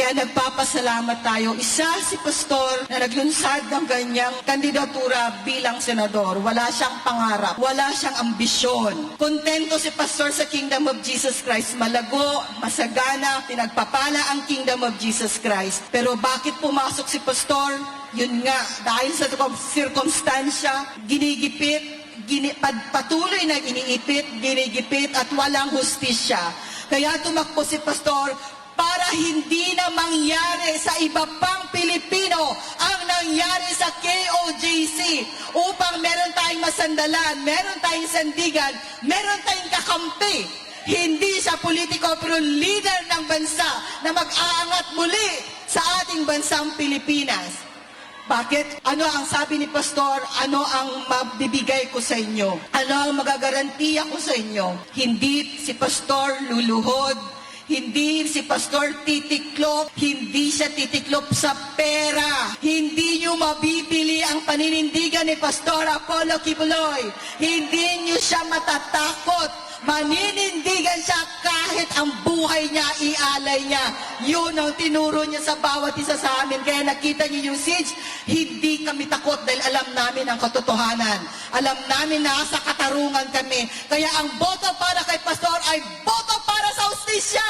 Kaya nagpapasalamat tayo. Isa si Pastor na naglunsad ng kanyang kandidatura bilang senador. Wala siyang pangarap, wala siyang ambisyon. Kontento si Pastor sa Kingdom of Jesus Christ. Malago, masagana, pinagpapala ang Kingdom of Jesus Christ. Pero bakit pumasok si Pastor? Yun nga, dahil sa sirkumstansya, patuloy na iniipit, ginigipit at walang hustisya. Kaya tumakbo si Pastor para hindi na mangyari sa iba pang Pilipino ang nangyari sa KOJC, upang meron tayong masandalan, meron tayong sandigan, meron tayong kakampi. Hindi siya politiko pero leader ng bansa na mag-aangat muli sa ating bansang Pilipinas. Bakit? Ano ang sabi ni Pastor? Ano ang mabibigay ko sa inyo? Ano ang magagarantiya ko sa inyo? Hindi si Pastor luluhod. Hindi si Pastor titiklop, hindi siya titiklop sa pera. Hindi nyo mabibili ang paninindigan ni Pastor Apollo Kibuloy. Hindi nyo siya matatakot. Maninindigan siya kahit ang buhay niya, ialay niya. Yun ang tinuro niya sa bawat isa sa amin. Kaya nakita niyo yung siege, hindi kami takot dahil alam namin ang katotohanan. Alam namin na sa katarungan kami. Kaya ang boto para kay Pastor ay boto para sa hustisya.